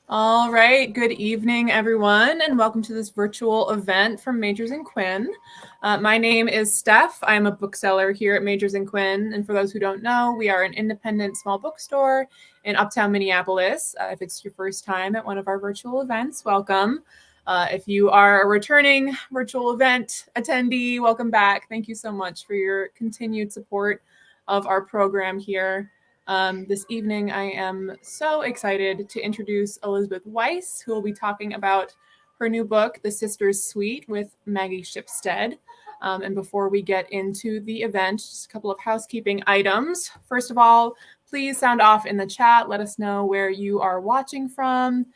All right, good evening, everyone, and welcome to this virtual event from Majors and Quinn. My name is Steph. I'm a bookseller here at Majors and Quinn, and for those who don't know, we are an independent small bookstore in Uptown Minneapolis. If it's your first time at one of our virtual events, welcome. If you are a returning virtual event attendee, welcome back. Thank you so much for your continued support of our program here. This evening, I am so excited to introduce Elizabeth Weiss, who will be talking about her new book, The Sister's Suite, with Maggie Shipstead. And before we get into the event, just a couple of housekeeping items. First of all, please sound off in the chat. Let us know where you are watching from.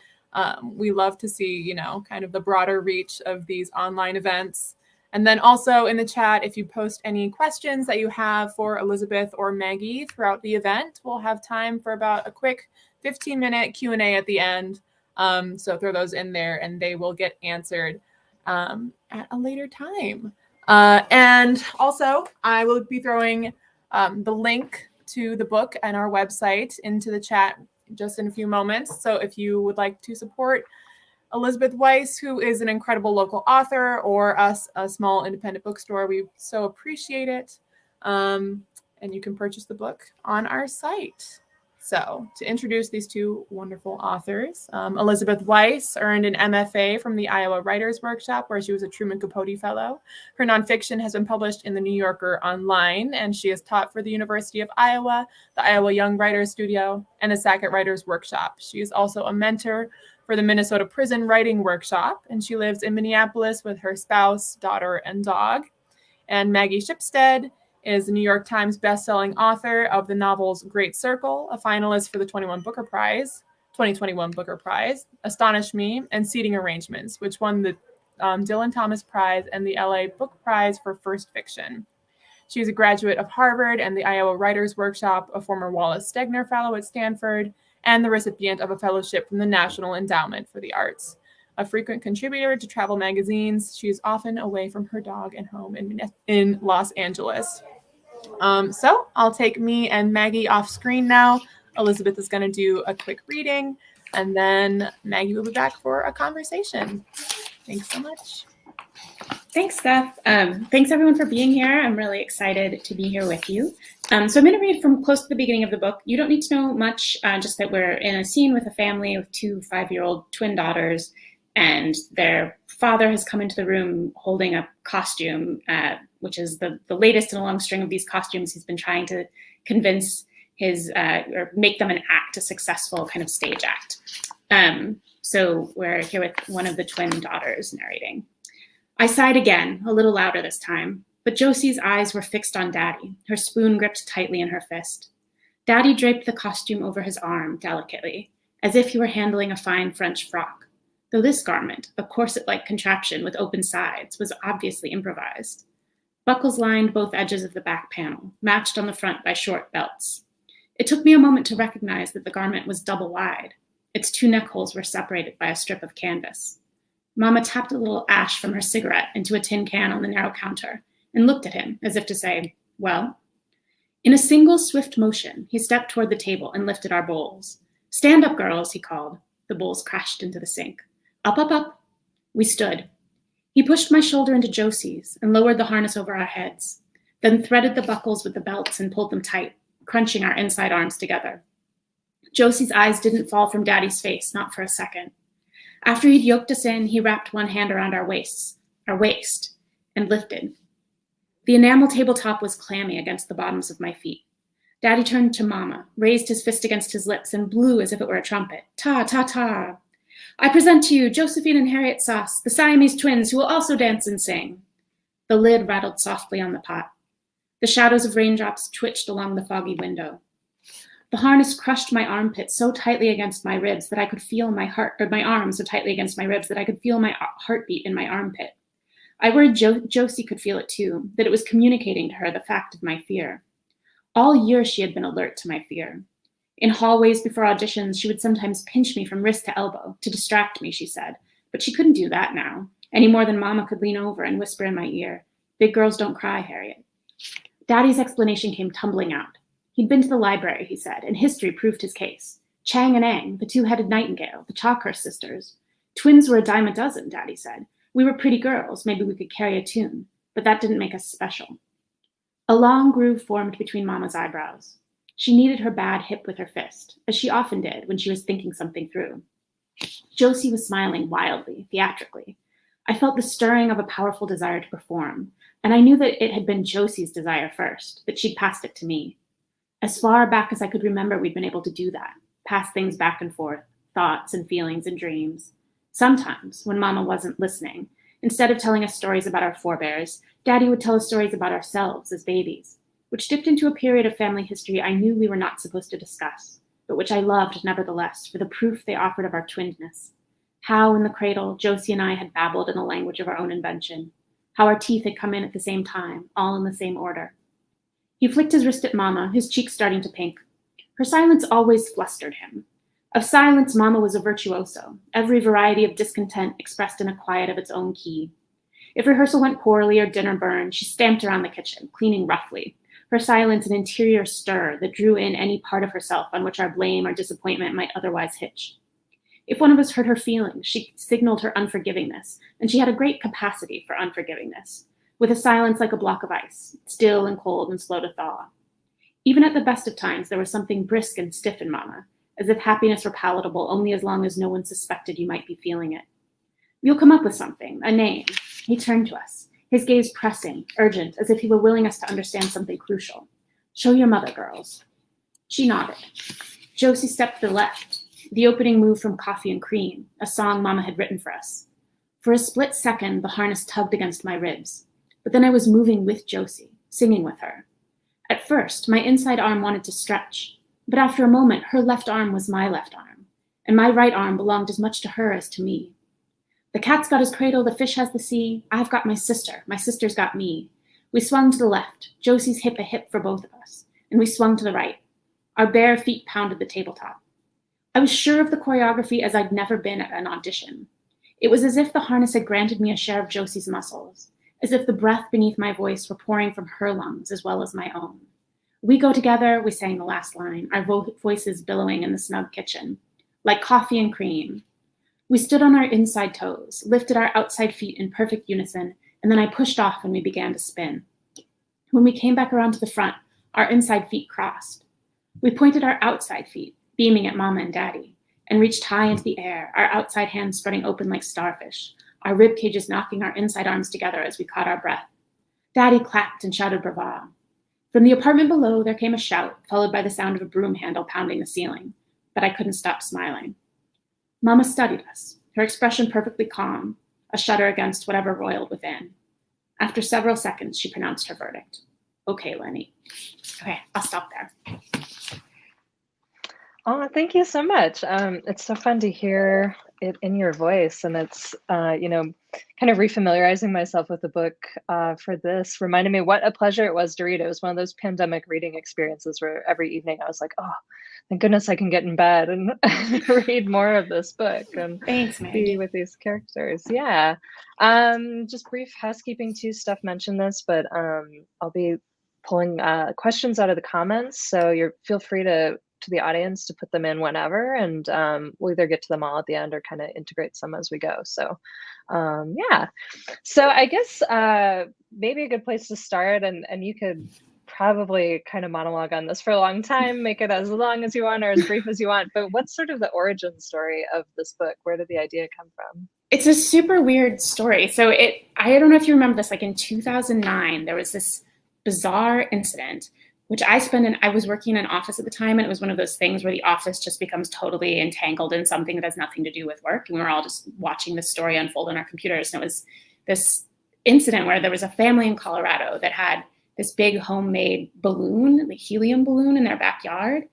We love to see, kind of the broader reach of these online events. And then also in the chat, if you post any questions that you have for Elizabeth or Maggie throughout the event, we'll have time for about a quick 15-minute Q&A at the end. So throw those in there and they will get answered at a later time. And also, I will be throwing the link to the book and our website into the chat just in a few moments. So if you would like to support Elizabeth Weiss, who is an incredible local author, or us, a small independent bookstore, we so appreciate it. And you can purchase the book on our site. So to introduce these two wonderful authors, Elizabeth Weiss earned an MFA from the Iowa Writers Workshop, where she was a Truman Capote Fellow. Her nonfiction has been published in the New Yorker Online, and she has taught for the University of Iowa, the Iowa Young Writers Studio, and the Sackett Writers Workshop. She is also a mentor for the Minnesota Prison Writing Workshop, and she lives in Minneapolis with her spouse, daughter, and dog. And Maggie Shipstead is the New York Times bestselling author of the novels Great Circle, a finalist for the 2021 Booker Prize, Astonish Me, and Seating Arrangements, which won the Dylan Thomas Prize and the LA Book Prize for First Fiction. She is a graduate of Harvard and the Iowa Writers Workshop, a former Wallace Stegner Fellow at Stanford, and the recipient of a fellowship from the National Endowment for the Arts. A frequent contributor to travel magazines, she is often away from her dog and home in Los Angeles. So I'll take me and Maggie off screen now. Elizabeth is going to do a quick reading, and then Maggie will be back for a conversation. Thanks so much. Thanks, Steph. Thanks, everyone, for being here. I'm really excited to be here with you. So I'm going to read from close to the beginning of the book. You don't need to know much, just that we're in a scene with a family with two 5-year-old twin daughters, and their father has come into the room holding a costume, which is the latest in a long string of these costumes. He's been trying to convince or make them an act, a successful kind of stage act. So we're here with one of the twin daughters narrating. I sighed again, a little louder this time, but Josie's eyes were fixed on Daddy, her spoon gripped tightly in her fist. Daddy draped the costume over his arm delicately, as if he were handling a fine French frock, though this garment, a corset-like contraption with open sides, was obviously improvised. Buckles lined both edges of the back panel, matched on the front by short belts. It took me a moment to recognize that the garment was double-wide. Its two neck holes were separated by a strip of canvas. Mama tapped a little ash from her cigarette into a tin can on the narrow counter and looked at him as if to say, well? In a single swift motion, he stepped toward the table and lifted our bowls. Stand up, girls, he called. The bowls crashed into the sink. Up, up, up. We stood. He pushed my shoulder into Josie's and lowered the harness over our heads, then threaded the buckles with the belts and pulled them tight, crunching our inside arms together. Josie's eyes didn't fall from Daddy's face, not for a second. After he'd yoked us in, he wrapped one hand around our waist, and lifted. The enamel tabletop was clammy against the bottoms of my feet. Daddy turned to Mama, raised his fist against his lips, and blew as if it were a trumpet. Ta, ta, ta. I present to you Josephine and Harriet Sauce, the Siamese twins, who will also dance and sing. The lid rattled softly on the pot. The shadows of raindrops twitched along the foggy window. The harness crushed my armpit so tightly against my ribs that I could feel my arms so tightly against my ribs that I could feel my heartbeat in my armpit. I worried Josie could feel it too, that it was communicating to her the fact of my fear. All year she had been alert to my fear. In hallways before auditions, she would sometimes pinch me from wrist to elbow to distract me, she said, but she couldn't do that now, any more than Mama could lean over and whisper in my ear, "Big girls don't cry, Harriet." Daddy's explanation came tumbling out. He'd been to the library, he said, and history proved his case. Chang and Ang, the two-headed nightingale, the Chalkhurst sisters. Twins were a dime a dozen, Daddy said. We were pretty girls, maybe we could carry a tune, but that didn't make us special. A long groove formed between Mama's eyebrows. She kneaded her bad hip with her fist, as she often did when she was thinking something through. Josie was smiling wildly, theatrically. I felt the stirring of a powerful desire to perform, and I knew that it had been Josie's desire first, that she'd passed it to me. As far back as I could remember, we'd been able to do that, pass things back and forth, thoughts and feelings and dreams. Sometimes, when Mama wasn't listening, instead of telling us stories about our forebears, Daddy would tell us stories about ourselves as babies, which dipped into a period of family history I knew we were not supposed to discuss, but which I loved nevertheless for the proof they offered of our twinnedness. How, in the cradle, Josie and I had babbled in a language of our own invention. How our teeth had come in at the same time, all in the same order. He flicked his wrist at Mama, his cheeks starting to pink. Her silence always flustered him. Of silence, Mama was a virtuoso, every variety of discontent expressed in a quiet of its own key. If rehearsal went poorly or dinner burned, she stamped around the kitchen, cleaning roughly, her silence an interior stir that drew in any part of herself on which our blame or disappointment might otherwise hitch. If one of us hurt her feelings, she signaled her unforgivingness, and she had a great capacity for unforgivingness, with a silence like a block of ice, still and cold and slow to thaw. Even at the best of times, there was something brisk and stiff in Mama, as if happiness were palatable only as long as no one suspected you might be feeling it. You'll come up with something, a name. He turned to us, his gaze pressing, urgent, as if he were willing us to understand something crucial. Show your mother, girls. She nodded. Josie stepped to the left, the opening move from Coffee and Cream, a song Mama had written for us. For a split second, the harness tugged against my ribs, but then I was moving with Josie, singing with her. At first, my inside arm wanted to stretch, but after a moment, her left arm was my left arm, and my right arm belonged as much to her as to me. The cat's got his cradle, the fish has the sea. I've got my sister's got me. We swung to the left, Josie's hip a hip for both of us, and we swung to the right. Our bare feet pounded the tabletop. I was sure of the choreography as I'd never been at an audition. It was as if the harness had granted me a share of Josie's muscles, as if the breath beneath my voice were pouring from her lungs as well as my own. We go together, we sang the last line, our voices billowing in the snug kitchen, like Coffee and Cream. We stood on our inside toes, lifted our outside feet in perfect unison, and then I pushed off and we began to spin. When we came back around to the front, our inside feet crossed. We pointed our outside feet, beaming at Mama and Daddy, and reached high into the air, our outside hands spreading open like starfish, our rib cages knocking our inside arms together as we caught our breath. Daddy clapped and shouted brava. From the apartment below, there came a shout, followed by the sound of a broom handle pounding the ceiling, but I couldn't stop smiling. Mama studied us, her expression perfectly calm, a shudder against whatever roiled within. After several seconds, she pronounced her verdict. Okay, Lenny. Okay, I'll stop there. Oh, thank you so much. It's so fun to hear it in your voice, and it's, kind of refamiliarizing myself with the book for this reminded me what a pleasure it was to read. It was one of those pandemic reading experiences where every evening I was like, oh, thank goodness I can get in bed and read more of this book and Thanks, Maggie. be with these characters. Yeah. Just brief housekeeping too. Steph mentioned this, but I'll be pulling questions out of the comments. So feel free to the audience to put them in whenever, and we'll either get to them all at the end or kind of integrate some as we go. So yeah, so I guess maybe a good place to start, and you could probably kind of monologue on this for a long time, make it as long as you want or as brief as you want, but what's sort of the origin story of this book? Where did the idea come from? It's a super weird story. So I don't know if you remember this, like in 2009, there was this bizarre incident which I was working in an office at the time, and it was one of those things where the office just becomes totally entangled in something that has nothing to do with work. And we were all just watching this story unfold on our computers. And it was this incident where there was a family in Colorado that had this big homemade balloon, the helium balloon in their backyard.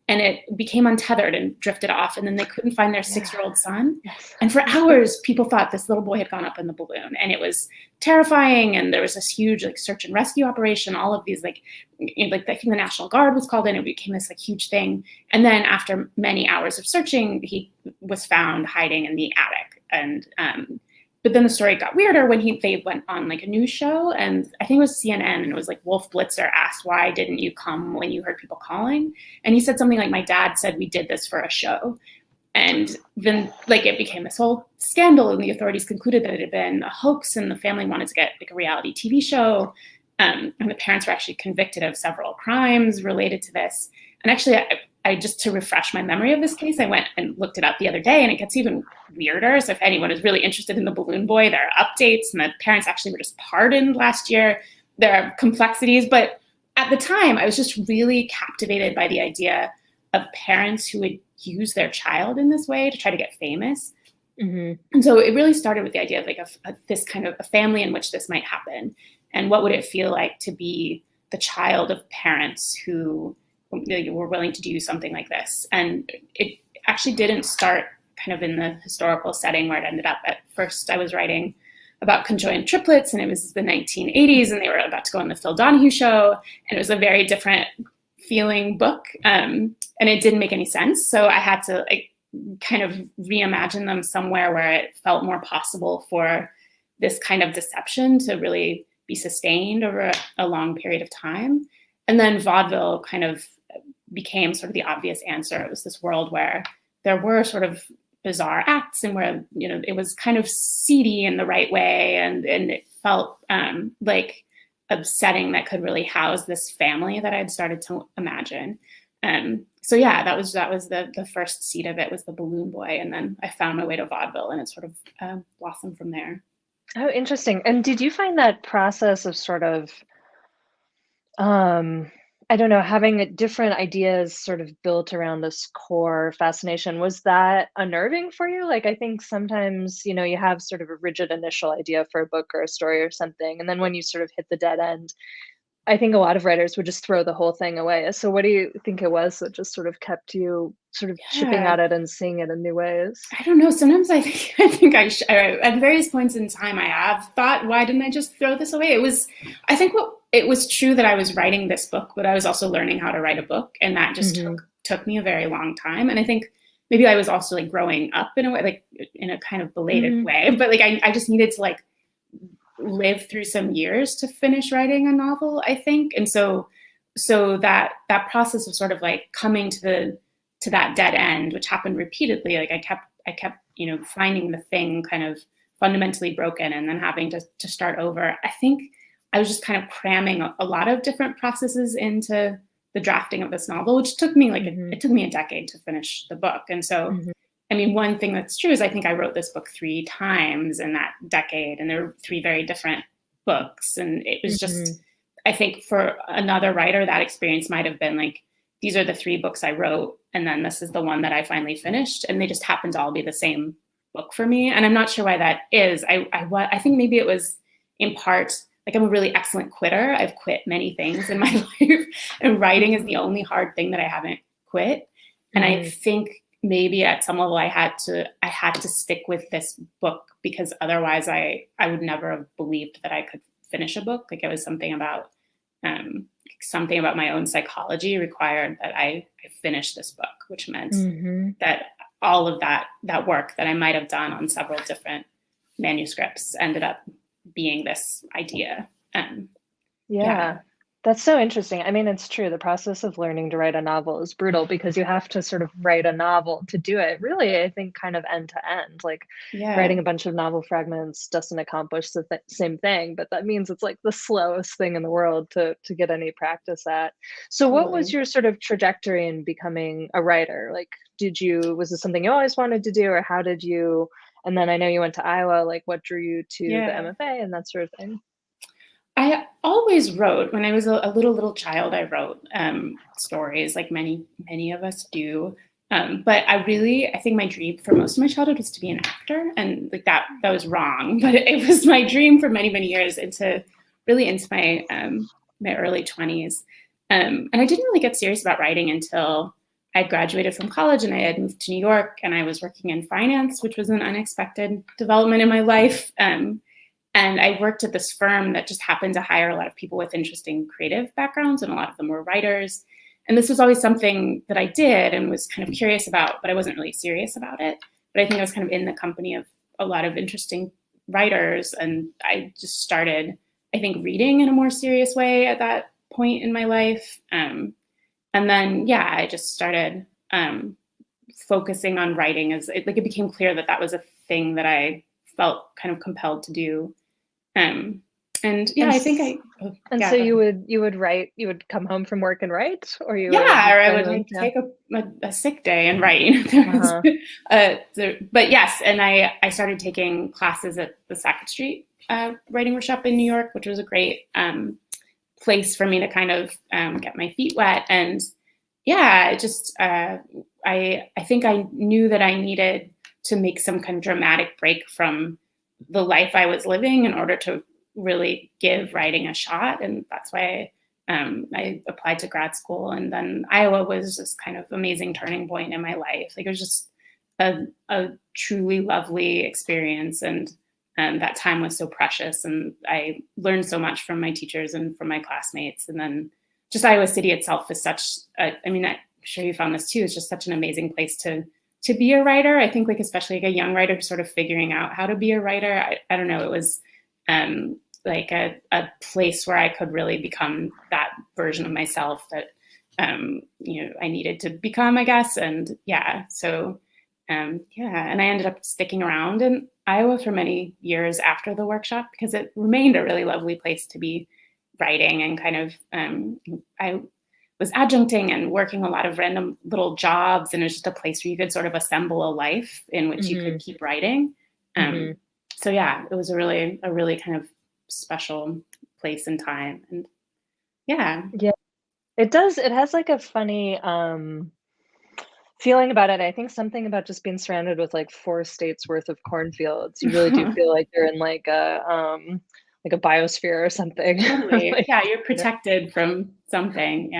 And it became untethered and drifted off. And then they couldn't find their 6-year-old son. Yes. And for hours, people thought this little boy had gone up in the balloon. And it was terrifying. And there was this huge search and rescue operation. All of these, I think the National Guard was called in. It became this huge thing. And then after many hours of searching, he was found hiding in the attic. And but then the story got weirder when they went on like a news show, and I think it was CNN, and it was like Wolf Blitzer asked, why didn't you come when you heard people calling? And he said something like, my dad said we did this for a show. And then like it became this whole scandal, and the authorities concluded that it had been a hoax, and the family wanted to get like a reality TV show. And the parents were actually convicted of several crimes related to this. And actually, I just, to refresh my memory of this case, I went and looked it up the other day, and it gets even weirder. So if anyone is really interested in the balloon boy, there are updates, and the parents actually were just pardoned last year. There are complexities, but at the time, I was just really captivated by the idea of parents who would use their child in this way to try to get famous. Mm-hmm. And so it really started with the idea of like this kind of a family in which this might happen. And what would it feel like to be the child of parents who were willing to do something like this? And it actually didn't start kind of in the historical setting where it ended up. At first, I was writing about conjoined triplets, and it was the 1980s, and they were about to go on the Phil Donahue show, and it was a very different feeling book, and it didn't make any sense. So I had to like kind of reimagine them somewhere where it felt more possible for this kind of deception to really be sustained over a long period of time. And then vaudeville kind of became sort of the obvious answer. It was this world where there were sort of bizarre acts, and where, you know, it was kind of seedy in the right way, and it felt like a setting that could really house this family that I'd started to imagine. So yeah, that was the first seed of it, was the balloon boy, and then I found my way to vaudeville, and it sort of blossomed from there. Oh, interesting. And did you find that process of sort of, I don't know, having different ideas sort of built around this core fascination, was that unnerving for you? Like, I think sometimes, you know, you have sort of a rigid initial idea for a book or a story or something, and then when you sort of hit the dead end, I think a lot of writers would just throw the whole thing away. So what do you think it was that just sort of kept you sort of chipping Yeah. at it and seeing it in new ways? I don't know. Sometimes I think at various points in time I have thought, why didn't I just throw this away? I think it was true that I was writing this book, but I was also learning how to write a book, and that just took me a very long time. And I think maybe I was also like growing up in a way, like in a kind of belated way, but like I just needed to like live through some years to finish writing a novel, I think. And so that process of sort of like coming to that dead end, which happened repeatedly, like I kept, you know, finding the thing kind of fundamentally broken and then having to start over. I think I was just kind of cramming a lot of different processes into the drafting of this novel, which took me like it took me a decade to finish the book. And so I mean, one thing that's true is I think I wrote this book 3 times in that decade, and there were 3 very different books. And it was just, I think for another writer, that experience might have been like, these are the 3 books I wrote, and then this is the one that I finally finished. And they just happened to all be the same book for me. And I'm not sure why that is. I think maybe it was in part, like I'm a really excellent quitter. I've quit many things in my life, and writing is the only hard thing that I haven't quit. And I think maybe at some level I had to stick with this book, because otherwise I would never have believed that I could finish a book. Like it was something about my own psychology required that I finish this book, which meant that all of that work that I might have done on several different manuscripts ended up being this idea. Yeah. That's so interesting. I mean, it's true. The process of learning to write a novel is brutal, because you have to sort of write a novel to do it. Really, I think kind of end to end. Like writing a bunch of novel fragments doesn't accomplish the same thing, but that means it's like the slowest thing in the world to get any practice at. So what was your sort of trajectory in becoming a writer? Like, was this something you always wanted to do, or how did you, and then I know you went to Iowa, like what drew you to the MFA and that sort of thing? I always wrote. When I was a little child, I wrote stories, like many of us do. But I think my dream for most of my childhood was to be an actor, and like that was wrong. But it was my dream for many years into my early 20s. And I didn't really get serious about writing until I graduated from college, and I had moved to New York, and I was working in finance, which was an unexpected development in my life. And I worked at this firm that just happened to hire a lot of people with interesting creative backgrounds, and a lot of them were writers. And this was always something that I did and was kind of curious about, but I wasn't really serious about it. But I think I was kind of in the company of a lot of interesting writers. And I just started, I think, reading in a more serious way at that point in my life. And then, yeah, I just started focusing on writing as it became clear that that was a thing that I felt kind of compelled to do. And yeah, I think so you would write, you would come home from work and write, or you or I would take a sick day and write. But yes, and I started taking classes at the Sackett Street writing workshop in New York, which was a great place for me to kind of get my feet wet. And yeah, just I think I knew that I needed to make some kind of dramatic break from the life I was living in order to really give writing a shot. And that's why I applied to grad school. And then Iowa was this kind of amazing turning point in my life. Like, it was just a truly lovely experience. And that time was so precious. And I learned so much from my teachers and from my classmates. And then just Iowa City itself is I'm sure you found this too, it's just such an amazing place to be a writer. I think, like, especially like a young writer who's sort of figuring out how to be a writer. I don't know, it was like a place where I could really become that version of myself that I needed to become, I guess. And yeah, so and I ended up sticking around in Iowa for many years after the workshop because it remained a really lovely place to be writing. And kind of I was adjuncting and working a lot of random little jobs, and it was just a place where you could sort of assemble a life in which you could keep writing. So yeah, it was a really kind of special place and time. And yeah, it has like a funny feeling about it. I think something about just being surrounded with like 4 states worth of cornfields. You really do feel like you're in like a biosphere or something. Totally. Yeah, you're protected from something.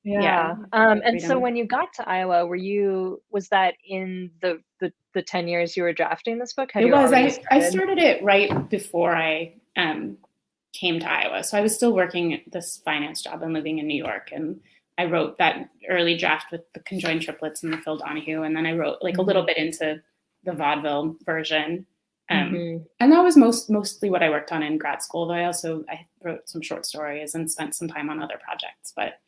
Yeah. And so when you got to Iowa, was that in the 10 years you were drafting this book? It was. I started it right before I came to Iowa. So I was still working this finance job and living in New York. And I wrote that early draft with the conjoined triplets and the Phil Donahue. And then I wrote like a little bit into the vaudeville version. And that was mostly what I worked on in grad school, though I wrote some short stories and spent some time on other projects. But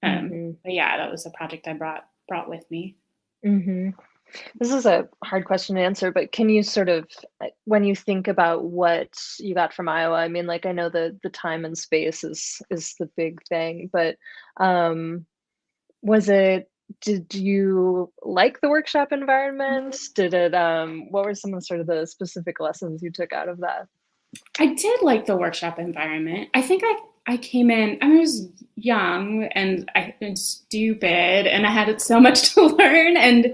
yeah, that was a project I brought with me. This is a hard question to answer, but can you sort of, when you think about what you got from Iowa, I mean, like, I know the time and space is the big thing, but did you like the workshop environment? What were some of sort of the specific lessons you took out of that? I did like the workshop environment. I think I came in, I was young and stupid, and I had so much to learn. And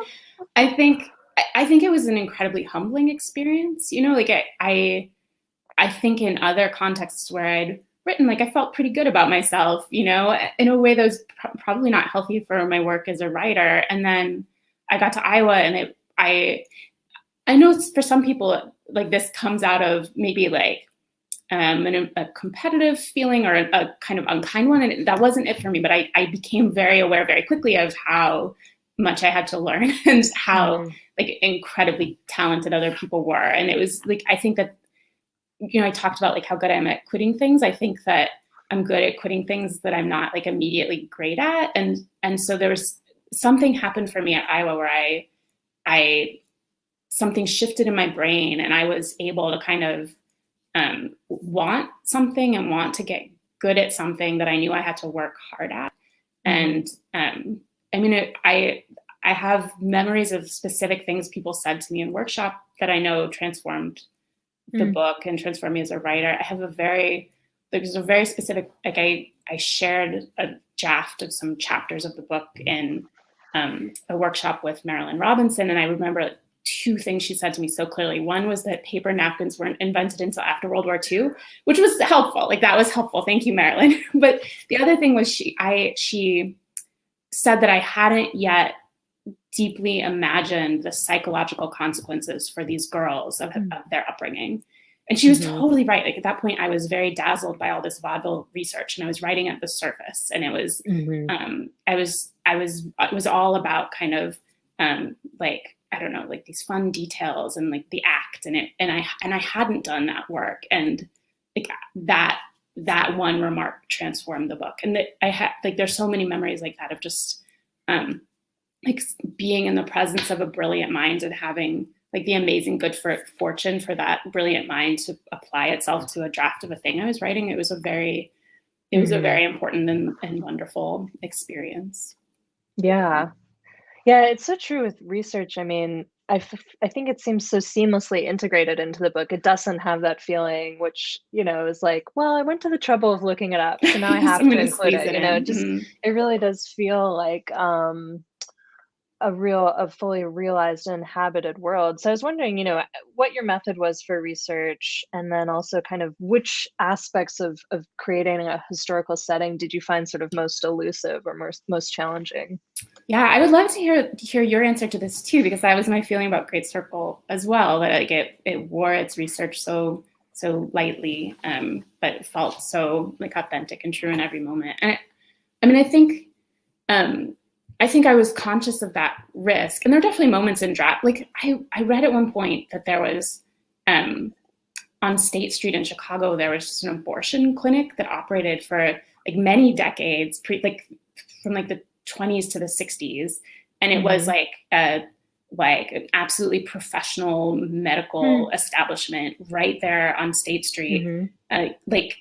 I think it was an incredibly humbling experience. Like I think in other contexts where I'd written, like, I felt pretty good about myself, in a way that was probably not healthy for my work as a writer. And then I got to Iowa, and I know for some people, like, this comes out of maybe like a competitive feeling or a kind of unkind one. And that wasn't it for me, but I became very aware very quickly of how much I had to learn and how like incredibly talented other people were. And it was like, I think that, I talked about like how good I am at quitting things. I think that I'm good at quitting things that I'm not like immediately great at. And so there was something happened for me at Iowa where I something shifted in my brain, and I was able to kind of want something and want to get good at something that I knew I had to work hard at. And I have memories of specific things people said to me in workshop that I know transformed the book and transformed me as a writer. I have there's a very specific, like I shared a draft of some chapters of the book in a workshop with Marilyn Robinson. And I remember 2 things she said to me so clearly. One was that paper napkins weren't invented until after World War II, which was helpful. Like, that was helpful. Thank you, Marilyn. But the other thing was she said that I hadn't yet deeply imagined the psychological consequences for these girls of their upbringing. And she was totally right. Like, at that point, I was very dazzled by all this vaudeville research, and I was writing at the surface. And it was, it was all about kind of like I don't know, like these fun details and like the act and I hadn't done that work, and like that one remark transformed the book. And that I had like there's so many memories like that of just like being in the presence of a brilliant mind and having like the amazing good fortune for that brilliant mind to apply itself to a draft of a thing I was writing. It was a very important and wonderful experience. Yeah. Yeah, it's so true with research. I mean, I think it seems so seamlessly integrated into the book. It doesn't have that feeling, which, is like, well, I went to the trouble of looking it up, so now I have I'm to gonna include squeeze it. it in. Just it really does feel like a fully realized and inhabited world. So I was wondering, what your method was for research, and then also kind of which aspects of creating a historical setting did you find sort of most elusive or most challenging? Yeah, I would love to hear your answer to this too, because that was my feeling about Great Circle as well. That like it wore its research so lightly, but it felt so like authentic and true in every moment. And I mean, I think I was conscious of that risk, and there are definitely moments in draft. Like I read at one point that there was on State Street in Chicago, there was just an abortion clinic that operated for like many decades, from like the 20s to the 60s, and it was like an absolutely professional medical establishment right there on State Street. Like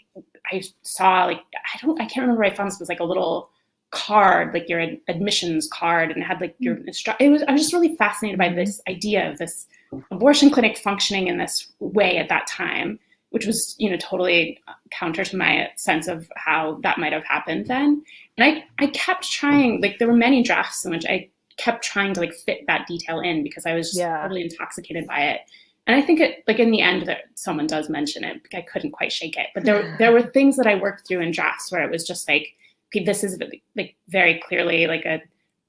I saw, like I can't remember where I found this. It was like a little card, like your admissions card, and it had like your I was just really fascinated by this idea of this abortion clinic functioning in this way at that time, which was totally counter to my sense of how that might have happened then. And I kept trying, like there were many drafts in which I kept trying to like fit that detail in because I was just totally intoxicated by it. And I think it, like in the end that someone does mention it, I couldn't quite shake it. But there were things that I worked through in drafts where it was just like, okay, this is like very clearly like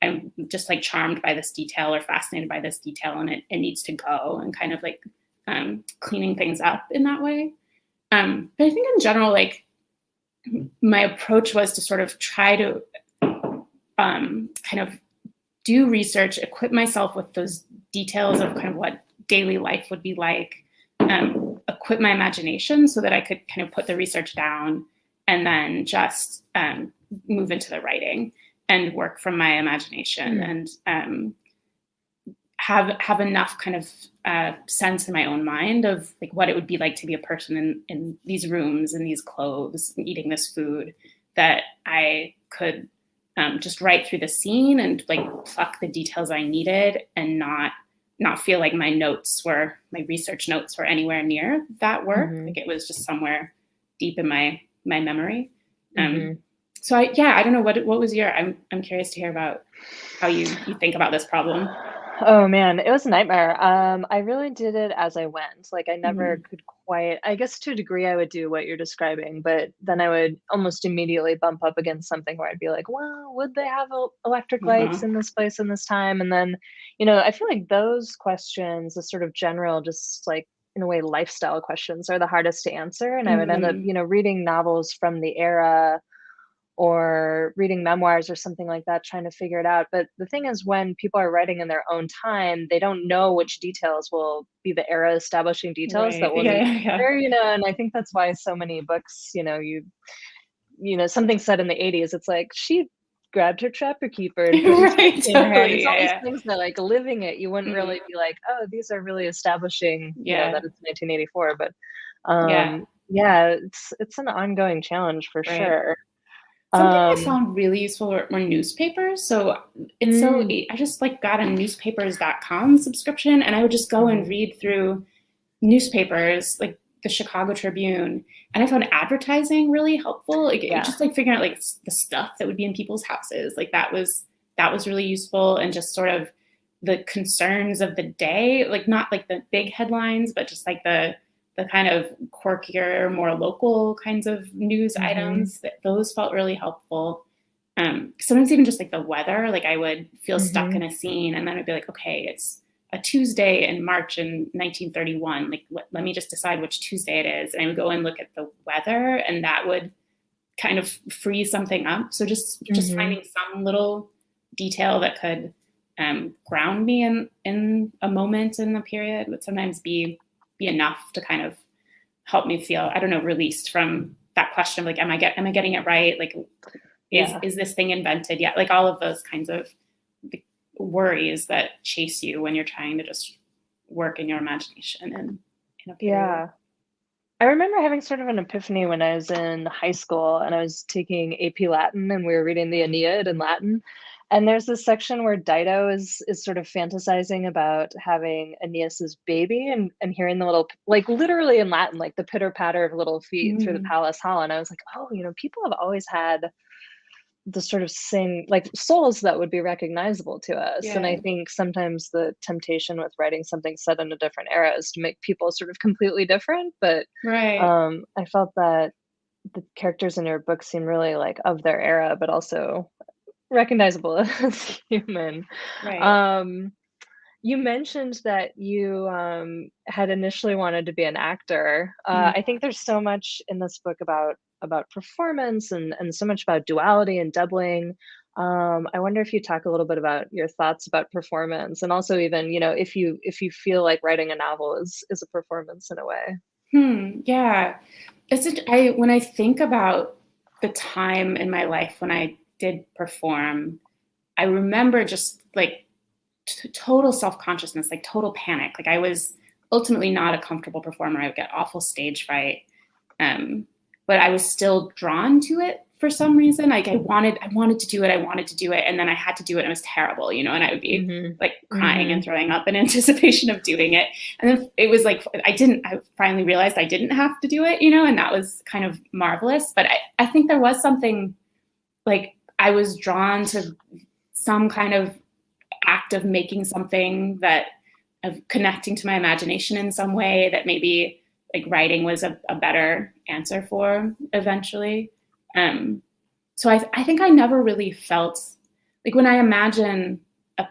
I'm just like charmed by this detail or fascinated by this detail, and it needs to go, and kind of like cleaning things up in that way. But I think in general, like my approach was to sort of try to kind of do research, equip myself with those details of kind of what daily life would be like, equip my imagination so that I could kind of put the research down and then just move into the writing and work from my imagination and have enough kind of sense in my own mind of like what it would be like to be a person in these rooms, in these clothes, and eating this food, that I could just write through the scene and like pluck the details I needed and not feel like my research notes were anywhere near that work. Like it was just somewhere deep in my memory. So I don't know, what was your, I'm curious to hear about how you think about this problem. Oh man, it was a nightmare. I really did it as I went. Like I never could quite, I guess to a degree I would do what you're describing, but then I would almost immediately bump up against something where I'd be like, well, would they have electric lights in this place in this time? And then, I feel like those questions, the sort of general, just like in a way, lifestyle questions are the hardest to answer. And I would end up, reading novels from the era or reading memoirs or something like that, trying to figure it out. But the thing is, when people are writing in their own time, they don't know which details will be the era establishing details that will need there, and I think that's why so many books, something said in the 80s, it's like, she grabbed her trapper keeper and put his in her hair. It's all these things that like living it, you wouldn't really be like, oh, these are really establishing, that it's 1984. But it's an ongoing challenge for sure. Something I found really useful were newspapers. So I just like got a newspapers.com subscription, and I would just go and read through newspapers, like the Chicago Tribune, and I found advertising really helpful. Like just like figuring out like the stuff that would be in people's houses. Like that was really useful, and just sort of the concerns of the day, like not like the big headlines, but just like the kind of quirkier, more local kinds of news items, those felt really helpful. Sometimes even just like the weather, like I would feel stuck in a scene, and then I'd be like, okay, it's a Tuesday in March in 1931. Like, let me just decide which Tuesday it is. And I would go and look at the weather, and that would kind of free something up. So just finding some little detail that could ground me in a moment in the period, would sometimes be enough to kind of help me feel, I don't know, released from that question of like, am I getting it right? Like, is this thing invented yet? Like all of those kinds of worries that chase you when you're trying to just work in your imagination and in a period. Yeah. I remember having sort of an epiphany when I was in high school and I was taking AP Latin and we were reading the Aeneid in Latin. And there's this section where Dido is sort of fantasizing about having Aeneas's baby and hearing the little, like literally in Latin, like the pitter patter of little feet through the palace hall. And I was like, oh, people have always had the sort of same, like souls that would be recognizable to us. And I think sometimes the temptation with writing something set in a different era is to make people sort of completely different. But I felt that the characters in your book seem really like of their era, but also recognizable as human. You mentioned that you had initially wanted to be an actor. I think there's so much in this book about performance and so much about duality and doubling. I wonder if you talk a little bit about your thoughts about performance, and also even if you feel like writing a novel is a performance in a way. Yeah, when I think about the time in my life when I did perform, I remember just like total self-consciousness, like total panic. Like I was ultimately not a comfortable performer. I would get awful stage fright. But I was still drawn to it for some reason. Like I wanted to do it. And then I had to do it. And it was terrible, and I would be like crying and throwing up in anticipation of doing it. And then it was like, I finally realized I didn't have to do it, and that was kind of marvelous. But I think there was something like I was drawn to some kind of act of making something of connecting to my imagination in some way that maybe like writing was a better answer for eventually. So I think I never really felt like when I imagine a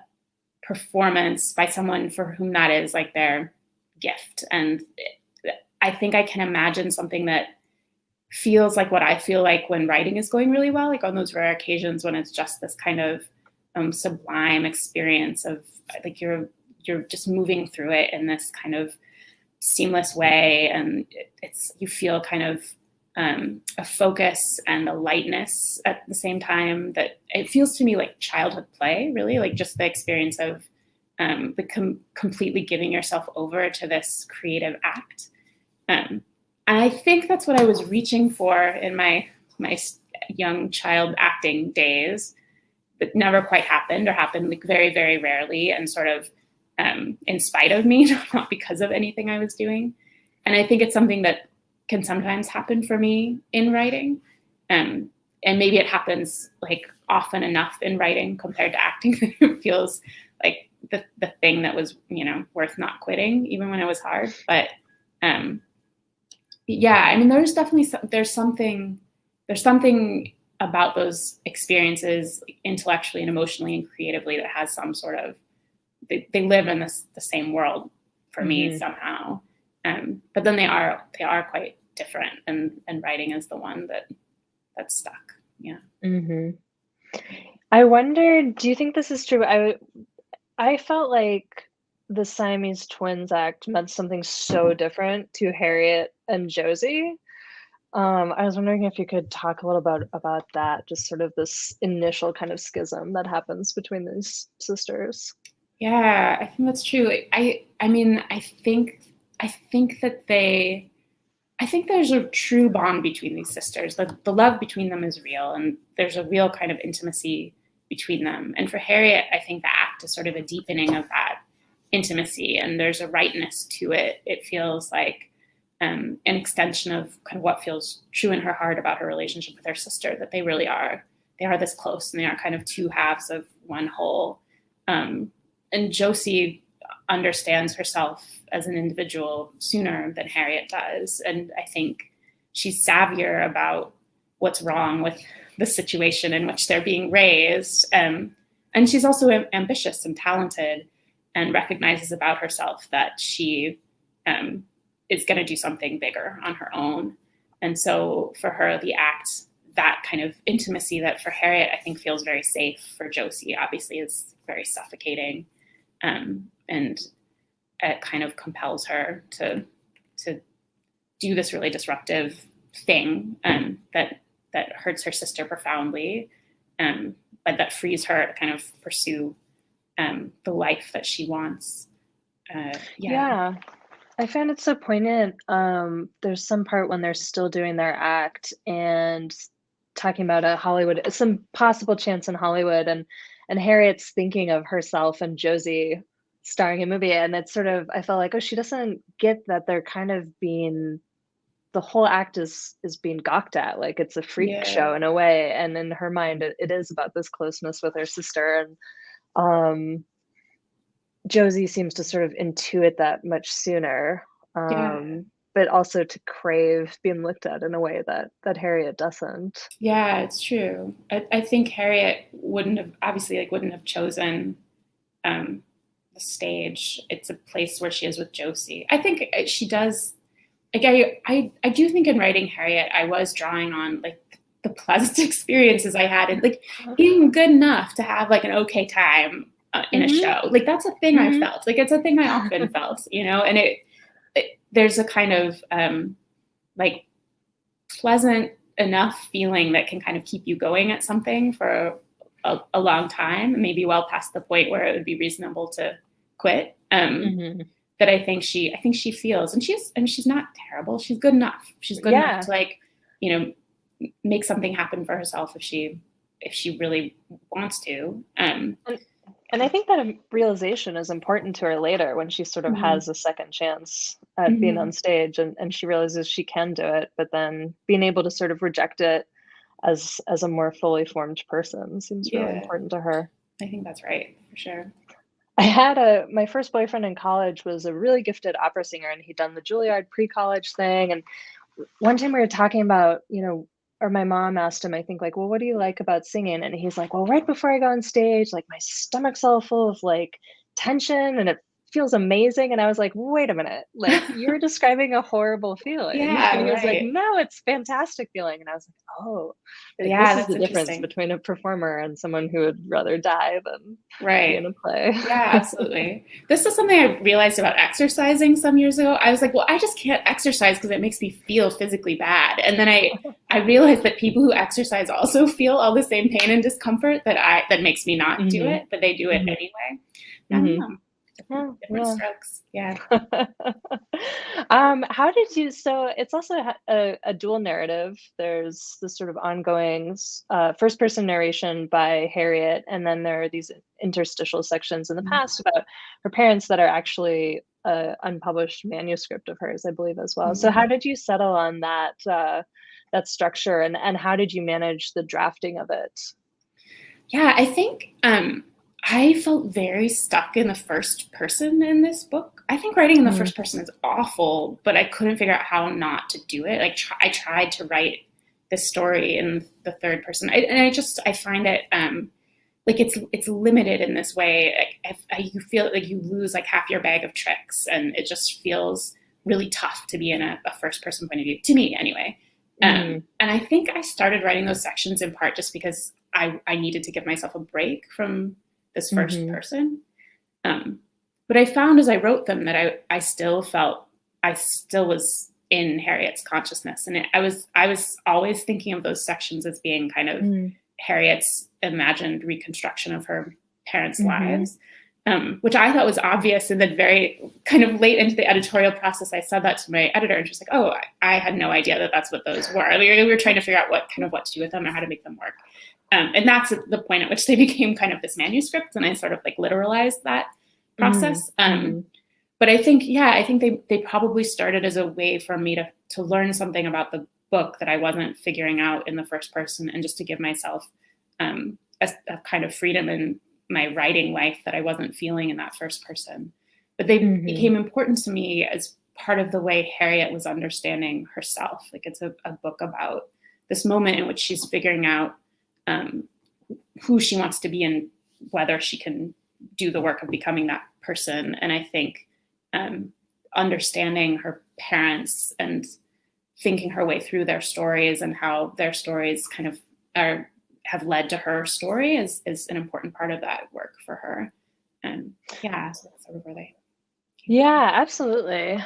performance by someone for whom that is like their gift. And I think I can imagine something that feels like what I feel like when writing is going really well, like on those rare occasions when it's just this kind of sublime experience of like you're just moving through it in this kind of seamless way, and you feel kind of a focus and a lightness at the same time that it feels to me like childhood play, really, like just the experience of completely giving yourself over to this creative act. And I think that's what I was reaching for in my young child acting days, but never quite happened, or happened like very, very rarely, and sort of in spite of me, not because of anything I was doing. And I think it's something that can sometimes happen for me in writing. And maybe it happens like often enough in writing compared to acting that it feels like the thing that was, worth not quitting, even when it was hard. But yeah, I mean, there's something about those experiences intellectually and emotionally and creatively that has some sort of, they live in the same world for me somehow. But then they are quite different, and writing is the one that's stuck. Yeah. I wonder, do you think this is true? I felt like the Siamese Twins act meant something so different to Harriet and Josie. I was wondering if you could talk a little bit about that, just sort of this initial kind of schism that happens between these sisters. Yeah, I think that's true. I think there's a true bond between these sisters. The love between them is real, and there's a real kind of intimacy between them. And for Harriet, I think the act is sort of a deepening of that intimacy, and there's a rightness to it. It feels like an extension of kind of what feels true in her heart about her relationship with her sister, that they really are. They are this close, and they are kind of two halves of one whole. And Josie understands herself as an individual sooner than Harriet does. And I think she's savvier about what's wrong with the situation in which they're being raised. And she's also ambitious and talented, and recognizes about herself that she is going to do something bigger on her own. And so for her, the act, that kind of intimacy that for Harriet, I think feels very safe, for Josie obviously is very suffocating, and it kind of compels her to do this really disruptive thing that hurts her sister profoundly, but that frees her to kind of pursue the life that she wants. Yeah. I found it so poignant. There's some part when they're still doing their act and talking about some possible chance in Hollywood, and Harriet's thinking of herself and Josie starring in a movie, and it's sort of, I felt like, oh, she doesn't get that they're kind of being, the whole act is being gawked at, like it's a freak show in a way, and in her mind it is about this closeness with her sister, and Josie seems to sort of intuit that much sooner, but also to crave being looked at in a way that Harriet doesn't. Yeah, it's true. I think Harriet wouldn't have chosen the stage. It's a place where she is with Josie. I think she does. Like I do think in writing Harriet, I was drawing on like the pleasant experiences I had, and like being good enough to have like an okay time in a show. Like that's a thing I felt. Like it's a thing I often felt, and it there's a kind of like pleasant enough feeling that can kind of keep you going at something for a long time, maybe well past the point where it would be reasonable to quit. That I think she feels, and she's not terrible. She's good enough. She's good enough to like, make something happen for herself if she really wants to. And I think that realization is important to her later when she sort of has a second chance at being on stage, and she realizes she can do it, but then being able to sort of reject it as a more fully formed person seems really important to her. I think that's right, for sure. I had my first boyfriend in college was a really gifted opera singer, and he'd done the Juilliard pre-college thing. And one time we were talking about, or my mom asked him, I think, like, well, what do you like about singing? And he's like, well, right before I go on stage, like my stomach's all full of like tension and it feels amazing. And I was like, wait a minute, like you're describing a horrible feeling. And he was like, no, it's fantastic feeling. And I was like, oh, this is the difference between a performer and someone who would rather die than be in a play. Yeah, absolutely. This is something I realized about exercising some years ago. I was like, well, I just can't exercise because it makes me feel physically bad. And then I realized that people who exercise also feel all the same pain and discomfort that makes me not do it, but they do it anyway. I don't know. Different strokes. Yeah. How did you, so it's also a dual narrative. There's this sort of ongoing first person narration by Harriet, and then there are these interstitial sections in the past about her parents that are actually unpublished manuscript of hers, I believe, as well. So how did you settle on that structure, and how did you manage the drafting of it? Yeah, I think I felt very stuck in the first person in this book. I think writing in the first person is awful, but I couldn't figure out how not to do it. Like I tried to write this story in the third person, I find it like it's limited in this way. You feel like you lose like half your bag of tricks, and it just feels really tough to be in a first person point of view, to me anyway. And I think I started writing those sections in part just because I needed to give myself a break from this first person. But I found as I wrote them that I still was in Harriet's consciousness. And I was always thinking of those sections as being kind of Harriet's imagined reconstruction of her parents' lives, which I thought was obvious. And then very kind of late into the editorial process, I said that to my editor, and she's like, oh, I had no idea that that's what those were. I mean, we were trying to figure out what to do with them or how to make them work. And that's the point at which they became kind of this manuscript, and I sort of like literalized that process. But I think they probably started as a way for me to learn something about the book that I wasn't figuring out in the first person, and just to give myself a kind of freedom in my writing life that I wasn't feeling in that first person. But they became important to me as part of the way Harriet was understanding herself. Like it's a book about this moment in which she's figuring out who she wants to be and whether she can do the work of becoming that person. And I think understanding her parents and thinking her way through their stories and how their stories kind of are have led to her story is an important part of that work for her. And yeah, so that's sort of where they came from. Yeah, absolutely.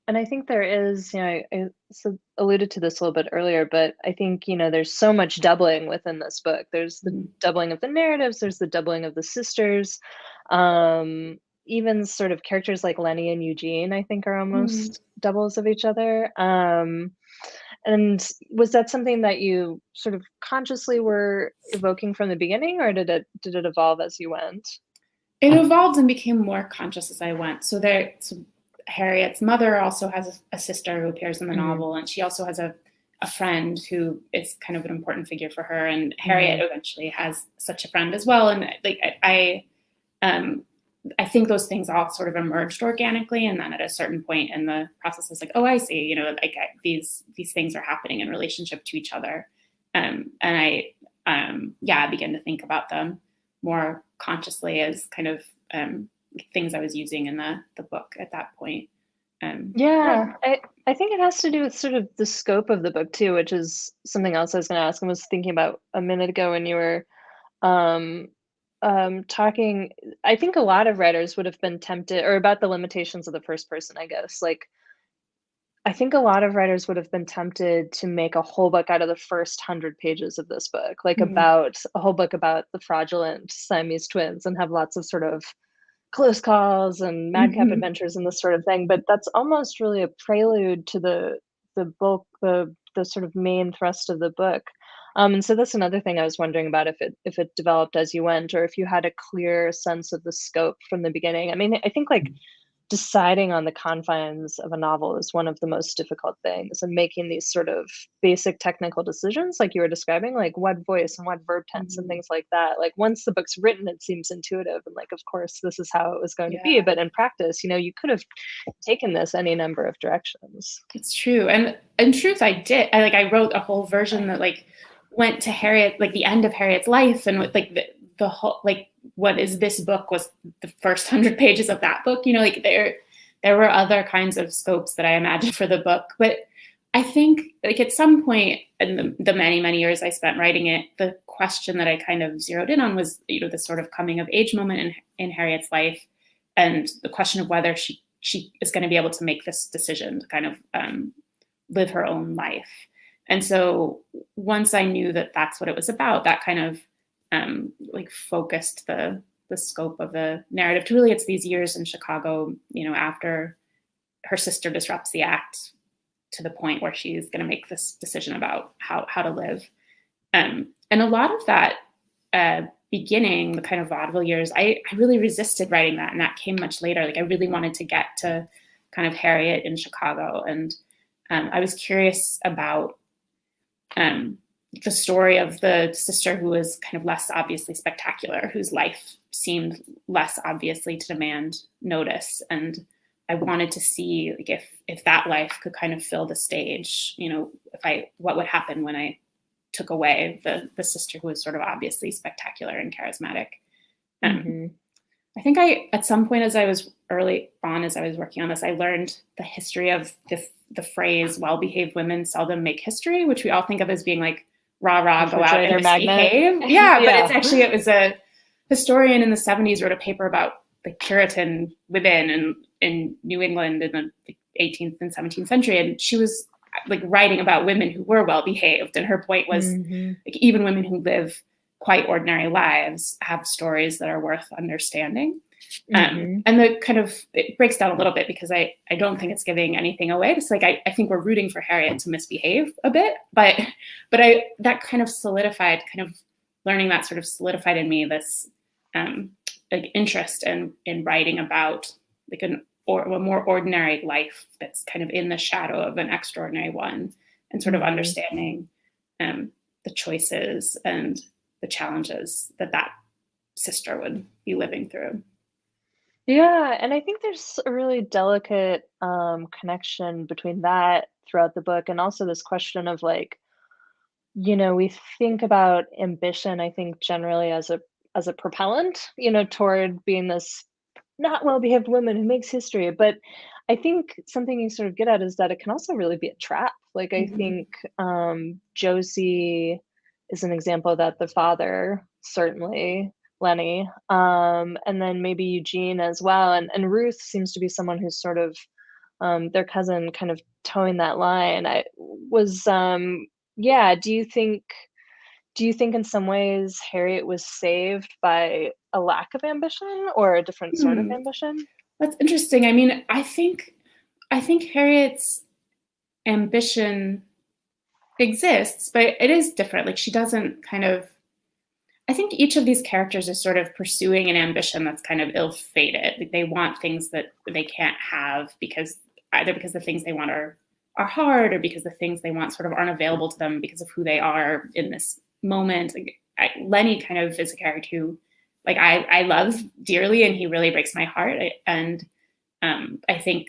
And I think there is, I alluded to this a little bit earlier, but I think, there's so much doubling within this book. There's the Mhm. doubling of the narratives, there's the doubling of the sisters. Even sort of characters like Lenny and Eugene, I think, are Mhm. almost doubles of each other. And was that something that you sort of consciously were evoking from the beginning, or did it evolve as you went? It evolved and became more conscious as I went. So Harriet's mother also has a sister who appears in the Hmm. novel, and she also has a friend who is kind of an important figure for her. And Harriet Hmm. eventually has such a friend as well. And like um, I think those things all sort of emerged organically, and then at a certain point in the process, I was like, oh, I see. These things are happening in relationship to each other, and I began to think about them more consciously as kind of things I was using in the book at that point. Yeah. Yeah, I think it has to do with sort of the scope of the book too, which is something else I was going to ask and was thinking about a minute ago when you were um, talking. I think a lot of writers would have been tempted, or about the limitations of the first person, I guess. Like, I think a lot of writers would have been tempted to make a whole book out of the first 100 pages of this book, like Mhm. about a whole book about the fraudulent Siamese twins, and have lots of sort of close calls and madcap Mhm. adventures and this sort of thing, but that's almost really a prelude to the bulk, the sort of main thrust of the book. And so that's another thing I was wondering about, if it developed as you went, or if you had a clear sense of the scope from the beginning. I mean, I think like deciding on the confines of a novel is one of the most difficult things, and making these sort of basic technical decisions like you were describing, like what voice and what verb tense and Mhm. things like that. Like once the book's written, it seems intuitive, and like, of course this is how it was going to be, Yeah. but in practice, you could have taken this any number of directions. It's true. And in truth, I did. I wrote a whole version that like went to Harriet, like the end of Harriet's life, and with like the whole like what is this book was the first 100 pages of that book. Like there were other kinds of scopes that I imagined for the book, but I think like at some point in the many many years I spent writing it, the question that I kind of zeroed in on was the sort of coming of age moment in Harriet's life, and the question of whether she is going to be able to make this decision to kind of live her own life. And so once I knew that that's what it was about, that kind of like focused the scope of the narrative to really it's these years in Chicago, after her sister disrupts the act to the point where she's going to make this decision about how to live. And a lot of that beginning, the kind of vaudeville years, I really resisted writing that. And that came much later. Like I really wanted to get to kind of Harriet in Chicago. And I was curious about the story of the sister who was kind of less obviously spectacular, whose life seemed less obviously to demand notice. And I wanted to see like if that life could kind of fill the stage, what would happen when I took away the sister who was sort of obviously spectacular and charismatic. Um, Hmm. I think at some point as I was working on this, I learned the history of the phrase "well-behaved women seldom make history," which we all think of as being like rah rah, go out and Refrigerator magnet. misbehave. Yeah, but Yeah. it was a historian in the 70s wrote a paper about the Puritan women in New England in the 18th and 17th century, and she was like writing about women who were well behaved, and her point was Hmm. like even women who live quite ordinary lives have stories that are worth understanding. Hmm. And the kind of it breaks down a little bit because I don't think it's giving anything away. It's like I think we're rooting for Harriet to misbehave a bit, but that kind of solidified, kind of learning that sort of solidified in me this like interest in writing about like a more ordinary life that's kind of in the shadow of an extraordinary one, and sort of Hmm. understanding the choices and the challenges that sister would be living through. Yeah, and I think there's a really delicate connection between that throughout the book, and also this question of like, we think about ambition, I think generally as a propellant, toward being this not well-behaved woman who makes history. But I think something you sort of get at is that it can also really be a trap. Like I Mhm. think Josie is an example of that. The father, certainly, Lenny, and then maybe Eugene as well. And Ruth seems to be someone who's sort of their cousin, kind of towing that line. I was, yeah. Do you think in some ways Harriet was saved by a lack of ambition or a different sort of ambition? That's interesting. I mean, I think Harriet's ambition exists, but it is different. Like she doesn't kind of, I think each of these characters is sort of pursuing an ambition that's kind of ill-fated. Like they want things that they can't have because either because the things they want are hard, or because the things they want sort of aren't available to them because of who they are in this moment. Like Lenny kind of is a character who, like I love dearly, and he really breaks my heart. And I think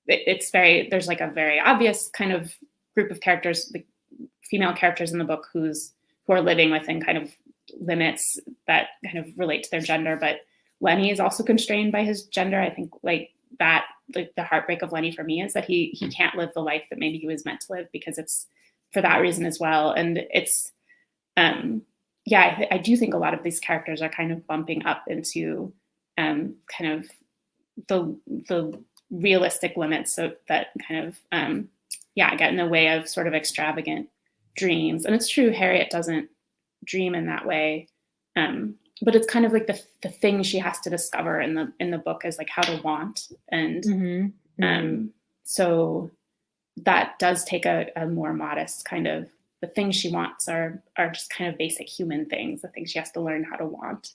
it's there's like a very obvious kind of group of characters, like female characters in the book who are living within kind of limits that kind of relate to their gender. But Lenny is also constrained by his gender. I think like the heartbreak of Lenny for me is that he can't live the life that maybe he was meant to live, because it's for that reason as well. And it's, I do think a lot of these characters are kind of bumping up into kind of the realistic limits, so that kind of, get in the way of sort of extravagant dreams. And it's true, Harriet doesn't dream in that way. But it's kind of like the thing she has to discover in the book is like how to want. And so that does take a more modest kind of, the things she wants are just kind of basic human things, the things she has to learn how to want.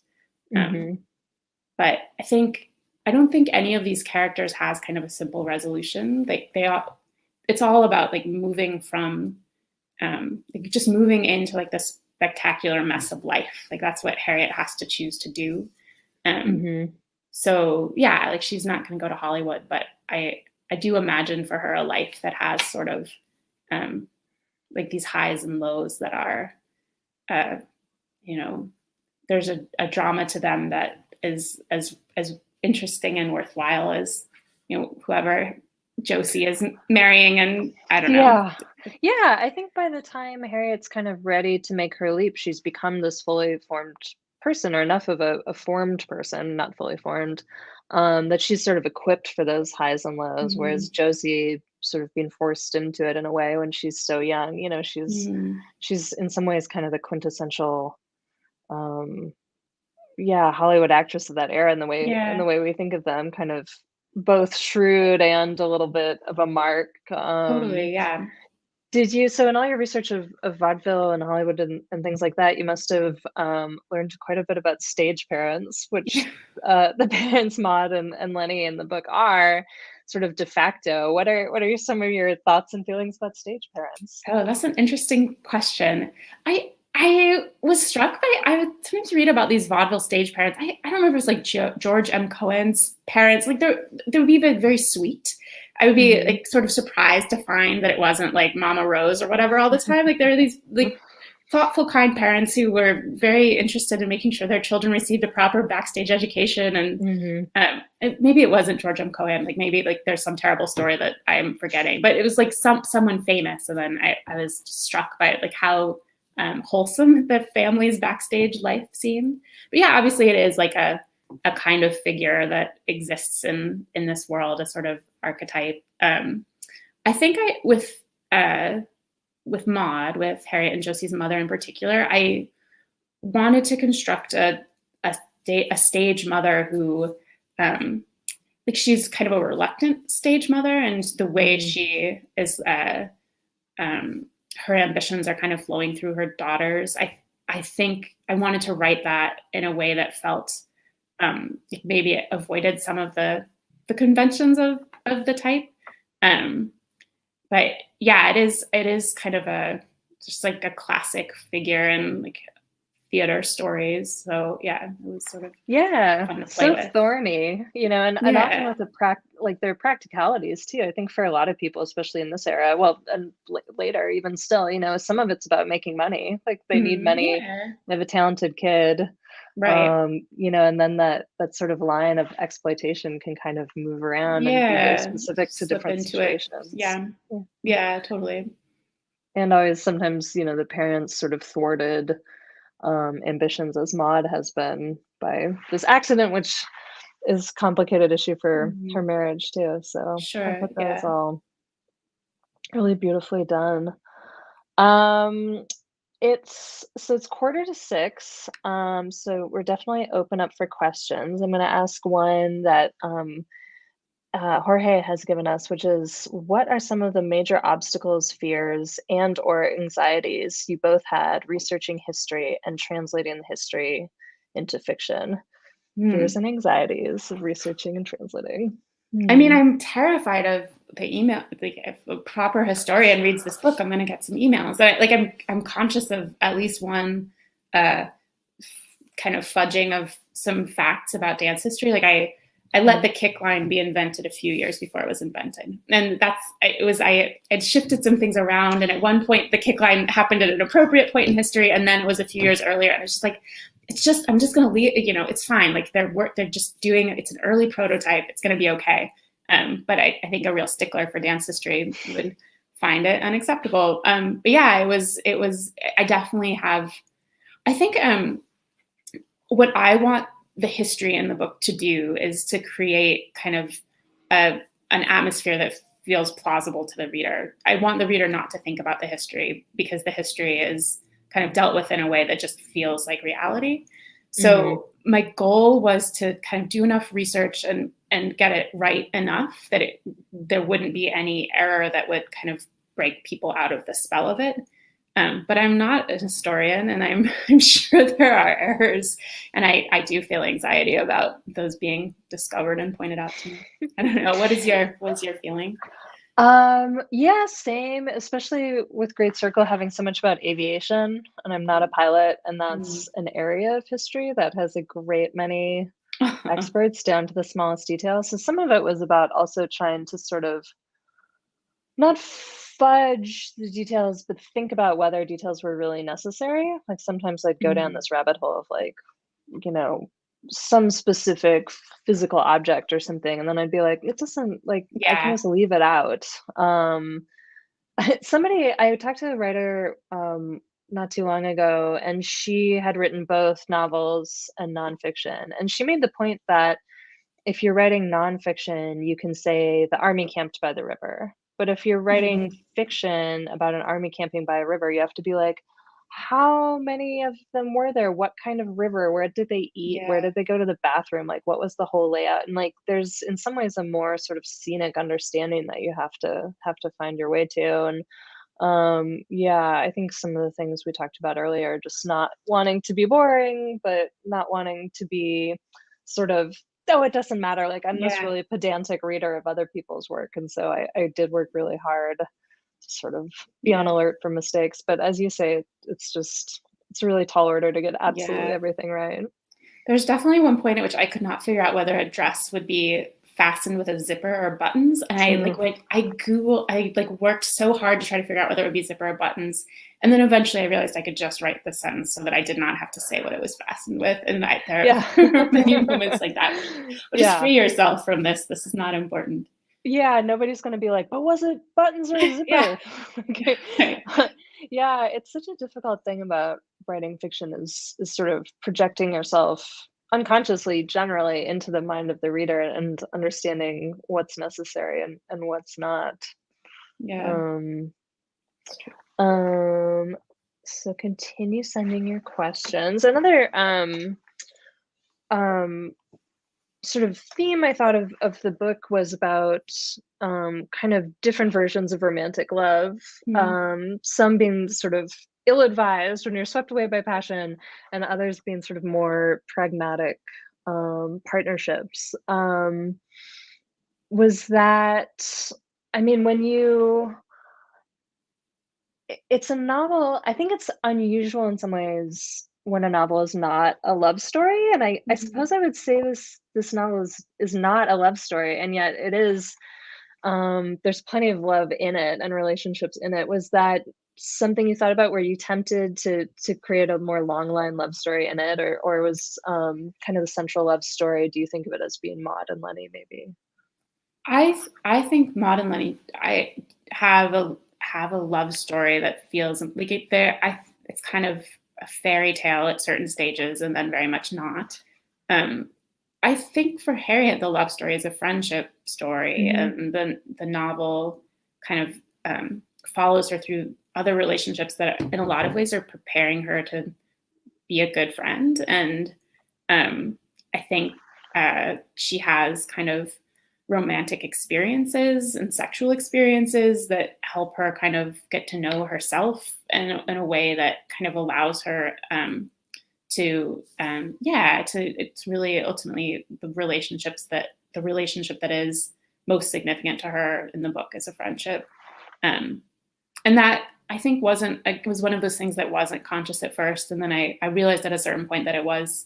But I don't think any of these characters has kind of a simple resolution. Like it's all about like moving from, like just moving into like this spectacular mess of life. Like that's what Harriet has to choose to do. So yeah, like she's not going to go to Hollywood, but I do imagine for her a life that has sort of like these highs and lows that are, there's a drama to them that is as interesting and worthwhile as, whoever Josie is marrying. And I don't know. Yeah, I think by the time Harriet's kind of ready to make her leap, she's become this fully formed person, or enough of a formed person, not fully formed, that she's sort of equipped for those highs and lows, whereas Josie sort of being forced into it in a way when she's so young. She's in some ways kind of the quintessential Hollywood actress of that era, in the way we think of them, kind of both shrewd and a little bit of a mark. Totally, yeah. Did you, so in all your research of vaudeville and Hollywood and things like that, you must have learned quite a bit about stage parents, which the parents Maud and Lenny in the book are sort of de facto. What are some of your thoughts and feelings about stage parents? Oh, that's an interesting question. I was struck by, I would sometimes read about these vaudeville stage parents. I don't remember if it was like George M. Cohan's parents. Like they would be very sweet. I would be like sort of surprised to find that it wasn't like Mama Rose or whatever all the time. Like there are these like thoughtful, kind parents who were very interested in making sure their children received a proper backstage education. And maybe it wasn't George M. Cohan. Like maybe like there's some terrible story that I'm forgetting. But it was like someone famous. And then I was struck by like how wholesome the family's backstage life seemed. But yeah, obviously it is like a kind of figure that exists in this world, a sort of archetype. I think with Maud, with Harriet and Josie's mother in particular, I wanted to construct a stage mother who, like she's kind of a reluctant stage mother, and the way she is, her ambitions are kind of flowing through her daughters. I think I wanted to write that in a way that felt maybe it avoided some of the conventions of the type. But yeah, it is kind of just like a classic figure in like theater stories. So yeah, it was sort of fun to play so with. Thorny, and often with their practicalities too. I think for a lot of people, especially in this era, well, and later even still, some of it's about making money. Like they need money. They have a talented kid, right? And then that sort of line of exploitation can kind of move around and be very specific to different situations. Yeah, totally. And always sometimes, you know, the parents sort of thwarted ambitions, as Maud has been by this accident, which is a complicated issue for her marriage too. So I Sure. thought that was Yeah. all really beautifully done. Um, it's 5:45. So we're definitely open up for questions. I'm going to ask one that Jorge has given us, which is, what are some of the major obstacles, fears, and or anxieties you both had researching history and translating the history into fiction? Fears Hmm. and anxieties of researching and translating. I mean, I'm terrified of the email. Like, if a proper historian reads this book, I'm going to get some emails. I'm conscious of at least one uh, kind of fudging of some facts about dance history. Like, I let the kick line be invented a few years before it was invented, and I had shifted some things around. And at one point, the kick line happened at an appropriate point in history, and then it was a few years earlier. And I was just like, I'm just going to leave. You know, it's fine. Like, they're just doing. It's an early prototype. It's going to be okay. But I think a real stickler for dance history would find it unacceptable. But yeah, it was. I definitely have. I think what I want the history in the book to do is to create kind of an atmosphere that feels plausible to the reader. I want the reader not to think about the history, because the history is kind of dealt with in a way that just feels like reality. So my goal was to kind of do enough research and get it right enough that there wouldn't be any error that would kind of break people out of the spell of it. But I'm not a historian, and I'm sure there are errors, and I do feel anxiety about those being discovered and pointed out to me. I don't know. What is your feeling? Yeah, same, especially with Great Circle having so much about aviation, and I'm not a pilot, and that's an area of history that has a great many experts down to the smallest details. So some of it was about also trying to sort of not fudge the details, but think about whether details were really necessary. Like sometimes I'd go down this rabbit hole of like, you know, some specific physical object or something, and then I'd be like, it doesn't, like, I can Yeah. just leave it out. I talked to a writer not too long ago, and she had written both novels and nonfiction, and she made the point that if you're writing nonfiction, you can say the army camped by the river. But if you're writing fiction about an army camping by a river, you have to be like, how many of them were there? What kind of river? Where did they eat? Where Yeah. did they go to the bathroom? Like, what was the whole layout? And like, there's in some ways a more sort of scenic understanding that you have to find your way to. And yeah, I think some of the things we talked about earlier, just not wanting to be boring, but not wanting to be sort of, oh, it doesn't matter. Like, I'm this Yeah. really pedantic reader of other people's work. And so I did work really hard to sort of be on Yeah. alert for mistakes. But as you say, it's a really tall order to get absolutely Yeah. everything right. There's definitely one point at which I could not figure out whether a dress would be fastened with a zipper or buttons. And I worked so hard to try to figure out whether it would be zipper or buttons. And then eventually I realized I could just write the sentence so that I did not have to say what it was fastened with. And there Yeah. are many moments like that. But just Yeah. free yourself from this. This is not important. Yeah, nobody's gonna be like, but was it buttons or a Yeah. zipper? Okay. Right. Yeah, it's such a difficult thing about writing fiction is sort of projecting yourself unconsciously, generally, into the mind of the reader and understanding what's necessary and what's not. Yeah. Um, um, so continue sending your questions. Another um sort of theme I thought of the book was about kind of different versions of romantic love, some being sort of ill-advised when you're swept away by passion, and others being sort of more pragmatic partnerships. Was that, I mean, when you, it's a novel, I think it's unusual in some ways when a novel is not a love story, and I suppose I would say this novel is not a love story, and yet it is. There's plenty of love in it and relationships in it. Was that something you thought about? Were you tempted to create a more long line love story in it, or was kind of the central love story, do you think of it as being Maud and Lenny maybe? I think Maud and Lenny have a love story that feels like it's kind of a fairy tale at certain stages and then very much not. I think for Harriet, the love story is a friendship story, and the novel kind of follows her through other relationships that in a lot of ways are preparing her to be a good friend. And I think she has kind of romantic experiences and sexual experiences that help her kind of get to know herself in a way that kind of allows her it's really ultimately the relationship that is most significant to her in the book is a friendship. And that I think it was one of those things that wasn't conscious at first. And then I realized at a certain point that it was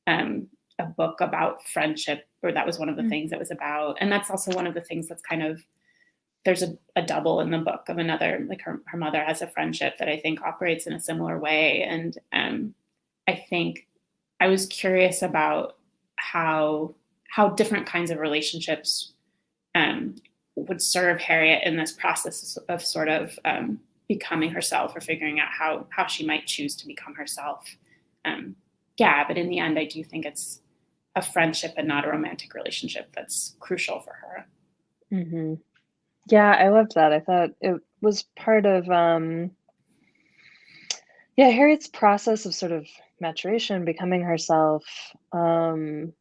a book about friendship, or that was one of the things it was about. And that's also one of the things that's kind of, there's a double in the book of another, like her mother has a friendship that I think operates in a similar way. And I think I was curious about how different kinds of relationships would serve Harriet in this process of sort of becoming herself, or figuring out how she might choose to become herself. But in the end, I do think it's a friendship and not a romantic relationship that's crucial for her. Mm-hmm. Yeah, I loved that. I thought it was part of Harriet's process of sort of maturation, becoming herself. In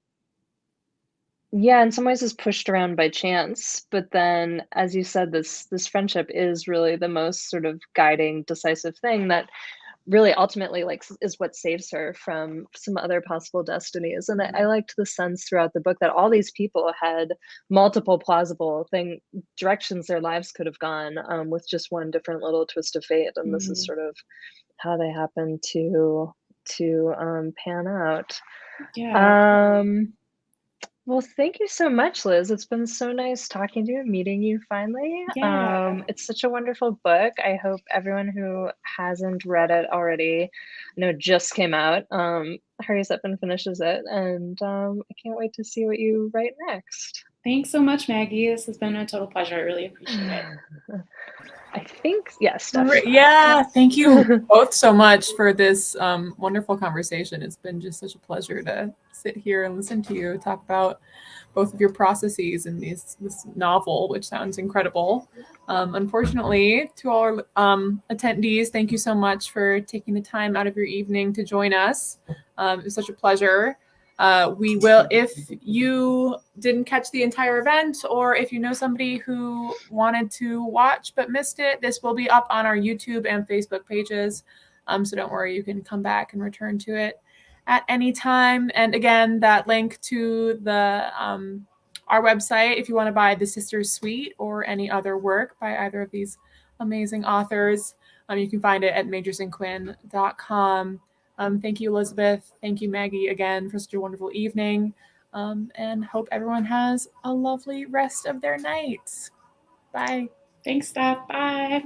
some ways is pushed around by chance, but then, as you said, this friendship is really the most sort of guiding, decisive thing that really ultimately is what saves her from some other possible destinies. And I liked the sense throughout the book that all these people had multiple plausible directions their lives could have gone, with just one different little twist of fate. And this is sort of how they happen to pan out. Well, thank you so much, Liz. It's been so nice talking to you, meeting you finally. It's such a wonderful book. I hope everyone who hasn't read it already, I know it just came out, hurries up and finishes it. And I can't wait to see what you write next. Thanks so much, Maggie. This has been a total pleasure. I really appreciate it. I think, yes. Yeah, thank you both so much for this wonderful conversation. It's been just such a pleasure to sit here and listen to you talk about both of your processes in this novel, which sounds incredible. Unfortunately, to all our attendees, thank you so much for taking the time out of your evening to join us. It was such a pleasure. We will, if you didn't catch the entire event, or if you know somebody who wanted to watch but missed it, this will be up on our YouTube and Facebook pages. So don't worry, you can come back and return to it at any time. And again, that link to the our website, if you want to buy The Sisters Suite or any other work by either of these amazing authors, you can find it at majorsandquinn.com. Thank you, Elizabeth. Thank you, Maggie, again, for such a wonderful evening. And hope everyone has a lovely rest of their night. Bye. Thanks, Steph. Bye.